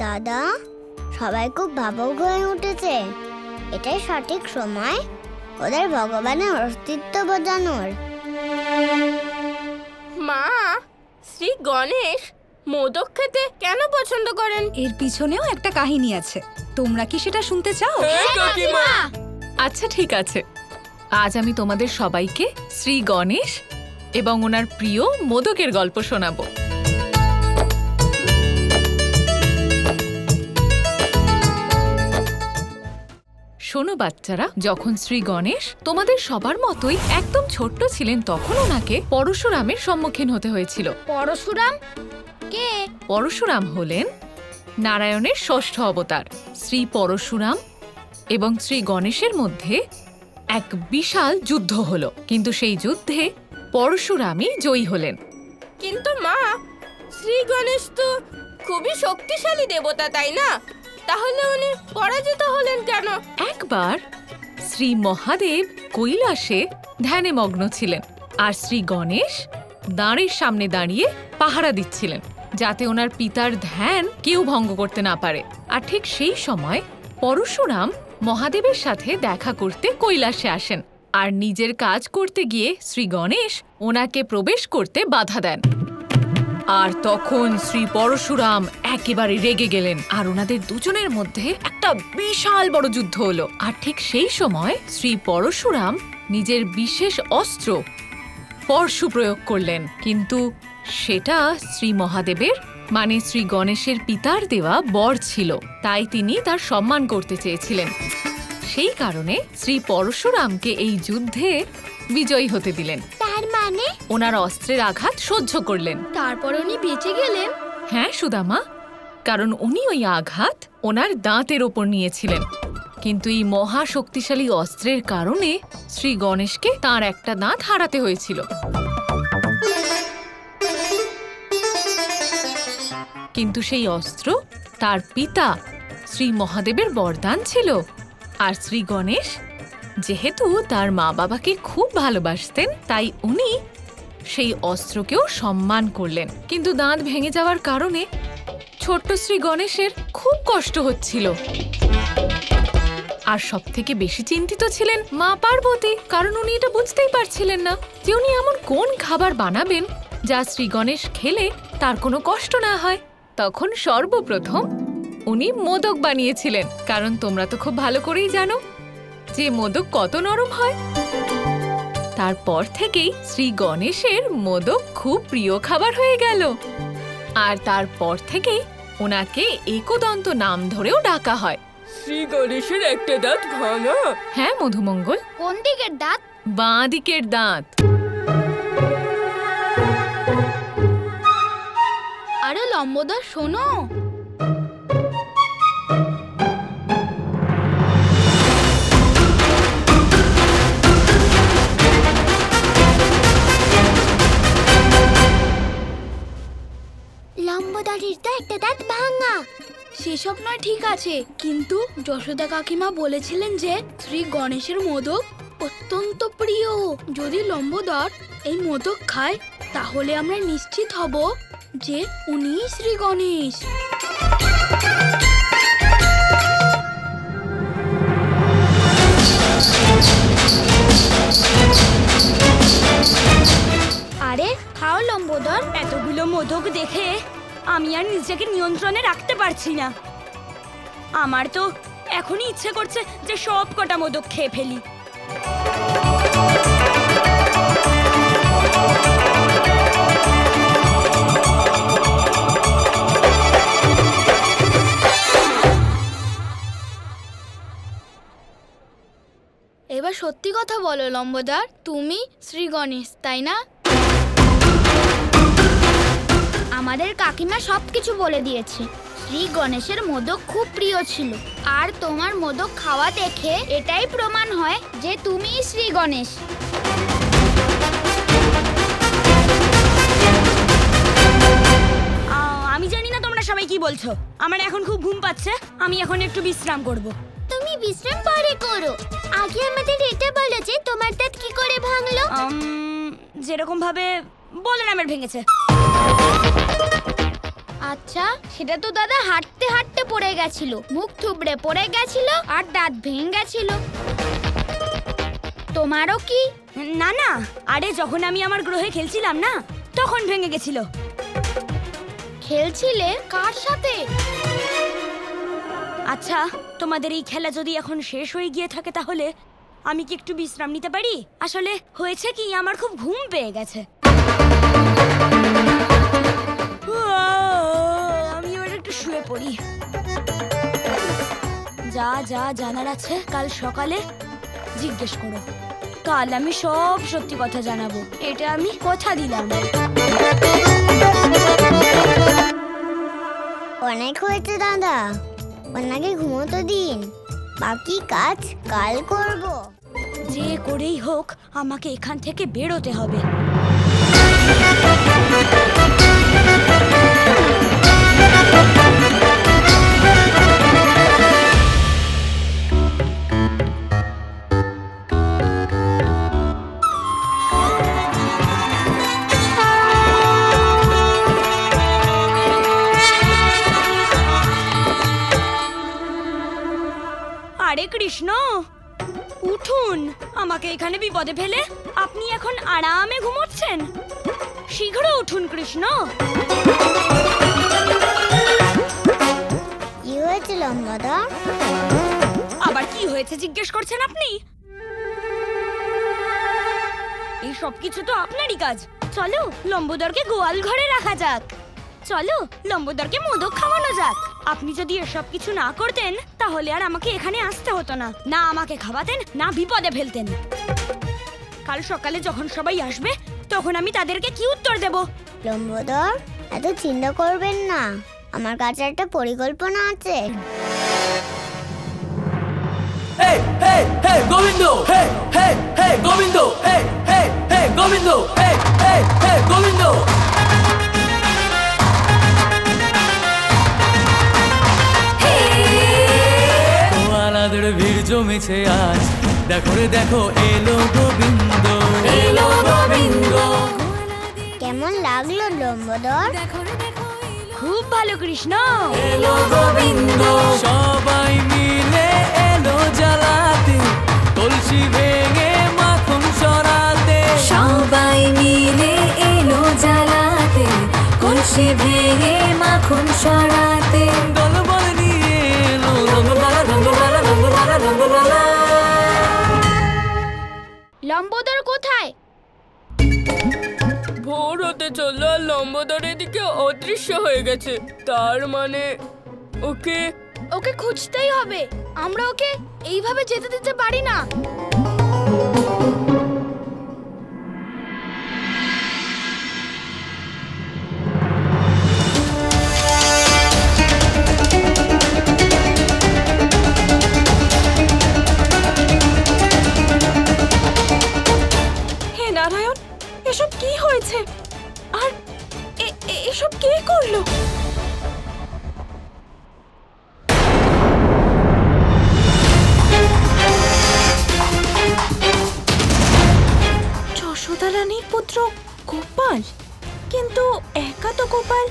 দাদা, সবাই খুব ভাবুক হয়ে উঠেছে। এটাই সঠিক সময় ওদের ভগবানের অস্তিত্ব বোঝানোর। মা, শ্রী গণেশ মোদক খেতে কেন পছন্দ করেন? এর পিছনেও একটা কাহিনী আছে। তোমরা কি সেটা শুনতে চাও? আচ্ছা ঠিক আছে, আজ আমি তোমাদের সবাইকে শ্রী গণেশ এবং ওনার প্রিয় মোদকের গল্প শোনাবো। শোনো বাচ্চারা, যখন শ্রী গণেশ তোমাদের সবার মতোই একদম ছোট্ট ছিলেন তখন ওনাকে পরশুরামের সম্মুখীন হতে হয়েছিল। পরশুরাম কে? পরশুরাম হলেন নারায়ণের ষষ্ঠ অবতার। শ্রী পরশুরাম এবং শ্রী গণেশের মধ্যে এক বিশাল যুদ্ধ হলো, কিন্তু সেই যুদ্ধে পরশুরামই জয়ী হলেন। কিন্তু মা, শ্রী গণেশ তো খুবই শক্তিশালী দেবতা, তাই না? তাহলে উনি পরাজিত হলেন কেন? একবার শ্রী মহাদেব কৈলাসে ধ্যানে মগ্ন ছিলেন, আর শ্রী গণেশ দ্বারের সামনে দাঁড়িয়ে পাহারা দিচ্ছিলেন যাতে ওনার পিতার ধ্যান কেউ ভঙ্গ করতে না পারে। আর ঠিক সেই সময় পরশুরাম মহাদেবের সাথে দেখা করতে কৈলাসে আসেন, আর নিজের কাজ করতে গিয়ে শ্রী গণেশ ওনাকে প্রবেশ করতে বাধা দেন। আর তখন শ্রী পরশুরাম একেবারে রেগে গেলেন, আর ওনাদের দুজনের মধ্যে একটা বিশাল বড় যুদ্ধ হলো। আর ঠিক সেই সময় শ্রী পরশুরাম নিজের বিশেষ অস্ত্র পরশু প্রয়োগ করলেন, কিন্তু সেটা শ্রী মহাদেবের মানে শ্রী গণেশের পিতার দেওয়া বর ছিল, তাই তিনি তার সম্মান করতে চেয়েছিলেন। সেই কারণে শ্রী পরশুরামকে এই যুদ্ধে বিজয়ী হতে দিলেন। তার মানে ওনার অস্ত্রের আঘাত সহ্য করলেন। তারপর উনি বেঁচে গেলেন? হ্যাঁ সুদামা, কারণ উনি ওই আঘাত ওনার দাঁতের ওপর নিয়েছিলেন। কিন্তু এই মহা শক্তিশালী অস্ত্রের কারণে শ্রী গণেশকে তার একটা দাঁত হারাতে হয়েছিল। কিন্তু সেই অস্ত্র তার পিতা শ্রী মহাদেবের বরদান ছিল, আর শ্রী গণেশ যেহেতু তার মা বাবাকে খুব ভালোবাসতেন তাই উনি সেই অস্ত্রকেও সম্মান করলেন। কিন্তু দাঁত ভেঙে যাওয়ার কারণে ছোট্ট শ্রী গণেশের খুব কষ্ট হচ্ছিল। আর সবথেকে বেশি চিন্তিত ছিলেন মা পার্বতী, কারণ উনি এটা বুঝতেই পারছিলেন না যে উনি এমন কোন খাবার বানাবেন যা শ্রী গণেশ খেলে তার কোনো কষ্ট না হয়। তখন সর্বপ্রথম উনি মোদক বানিয়েছিলেন, কারণ তোমরা তো খুব ভালো করেই জানো যে মোদক কত নরম হয়। তারপর থেকেই শ্রী গণেশের মোদক খুব প্রিয় খাবার হয়ে গেল, আর তারপর থেকেই ওনাকে একদন্ত নাম ধরেও ডাকা হয়। শ্রী গণেশের একটা দাঁত ভাঙা? হ্যাঁ মধুমঙ্গল। কোন দিকের দাঁত? বাঁ দিকের দাঁত। আরে লম্বদা শোনো, লম্বদারির তো একটা দাঁত ভাঙা। সেসব নয়, ঠিক আছে, কিন্তু যশোদা কাকিমা বলেছিলেন যে শ্রী গণেশের মোদক অত্যন্ত প্রিয়। যদি লম্বদার এই মোদক খায় তাহলে আমরা নিশ্চিত হব যে উনিই শ্রী গণেশ। আরে খাও লম্বোদর। এতগুলো মোদক দেখে আমি আর নিজেকে নিয়ন্ত্রণে রাখতে পারছি না। আমার তো এখনই ইচ্ছে করছে যে সব কটা মোদক খেয়ে ফেলি। এবার সত্যি কথা বলো লম্বদার, তুমি শ্রী গণেশ তাই না? আমাদের কাকিমা সবকিছু বলে দিয়েছে। শ্রী গণেশের মোদক খুব প্রিয় ছিল, আর তোমার মোদক খাওয়া দেখে এটাই প্রমাণ হয় যে তুমিই শ্রী গণেশ। আমি জানি না তোমরা সবাই কি বলছো। আমার এখন খুব ঘুম পাচ্ছে, আমি এখন একটু বিশ্রাম করব। তুমি বিশ্রাম পরে করো, আগে আমাদের এটা বলো যে তোমার দাঁত কি করে ভাঙলো। যেরকম ভাবে বলরামের ভেঙেছে। আচ্ছা, সেটা তো দাদা হাঁটতে হাঁটতে পড়ে গেছিল, মুখ থুবড়ে পড়ে গেছিল আর দাঁত ভেঙে গেছিল। তোমারও কি? না না, আরে যখন আমি আমার গ্রহে খেলছিলাম না, তখন ভেঙে গেছিল। খেলছিলে কার সাথে? আচ্ছা, তোমাদের এই খেলা যদি এখন শেষ হয়ে গিয়ে থাকে তাহলে আমি কি একটু বিশ্রাম নিতে পারি? আসলে হয়েছে কি, আমার খুব ঘুম পেয়ে গেছে। আমি এবার একটু শুয়ে পড়ি। যা যা জানার আছে কাল সকালে জিজ্ঞেস করো। কাল আমি সব সত্যি কথা জানাবো, এটা আমি কথা দিলাম। অনেক হয়েছে দাদা, ওনাকে ঘুমোতে দিন, বাকি কাজ কাল করব। যে করেই হোক আমাকে এখান থেকে বেরোতে হবে। আরে কৃষ্ণ, উঠুন, আমাকে এখানে বিপদে ফেলে আপনি এখন আরামে ঘুমোচ্ছেন। শীঘ্র উঠুন কৃষ্ণ। কি হয়েছে লম্বাদা? আবার কি হয়েছে জিজ্ঞেস করছেন আপনি? এই সব কিছু তো আপনারই কাজ। চলো লম্বোদরকে গোয়াল ঘরে রাখা যাক। চলো লম্বোদরকে মোদক খাওয়ানো যাক। আপনি যদি এসব কিছু না করতেন তাহলে আর আমাকে এখানে আসতে হতো না, না আমাকে খাওয়াতেন, না বিপদে ফেলতেন। কাল সকালে যখন সবাই আসবে তখন আমি তাদেরকে কি উত্তর দেব? লম্বোদর, এত চিন্তা করবেন না, আমার কাছে একটা পরিকল্পনা আছে। Hey, hey, hey, Govindo! Hey, hey, hey, Govindo! Hey, hey, hey, Govindo! Hey, hey, hey, Govindo! গোয়ালাদের ভিড় জমেছে আজ, দেখো রে দেখো এলো গোবিন্দ, এলো গোবিন্দ। কেমন লাগলো লম্বোদর? খুব ভালো কৃষ্ণ। এলো গোবিন্দ, সবাই মিলে এলো জ্বালাতে, কলসি ভেঙে মাখন সরাতে। সবাই মিলে এলো জ্বালাতে, কলসি ভেঙে মাখন সরাতে। দলবল নিয়ে এলো রঙ্গলালা রঙ্গলালা রঙ্গলালা রঙ্গলালা। লম্বোদর কোথায়? ভোর হতে চললো আর লম্বোদর এদিকে অদৃশ্য হয়ে গেছে। তার মানে ওকে ওকে খুঁজতেই হবে, আমরা ওকে এইভাবে যেতে দিতে পারি না। হে নারায়ণ, এসব কি হয়েছে? আর এসব কে করলো? যশোদা রানীর পুত্র গোপাল, কিন্তু একা তো গোপাল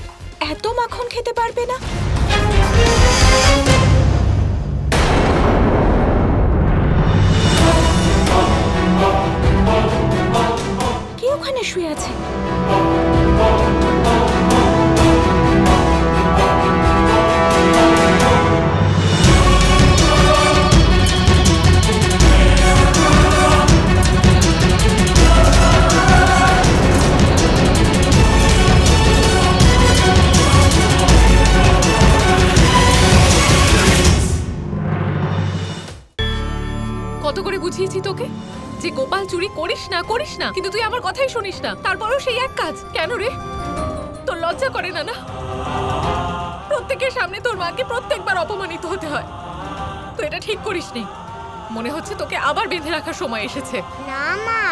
এত মাখন খেতে পারবে না। কে ওখানে শুয়ে আছে? কত করে বুঝিয়েছি তোকে যে গোপাল চুরি করিস না করিস না, কিন্তু তুই আমার কথাই শুনিস না। তারপরেও সেই এক কাজ কেন রে? তোর লজ্জা করে না? না, প্রত্যেকের সামনে তোর মাকে প্রত্যেকবার অপমানিত হতে হয়। তো এটা ঠিক করিস নি। মনে হচ্ছে তোকে আবার বেঁধে রাখার সময় এসেছে। না মা,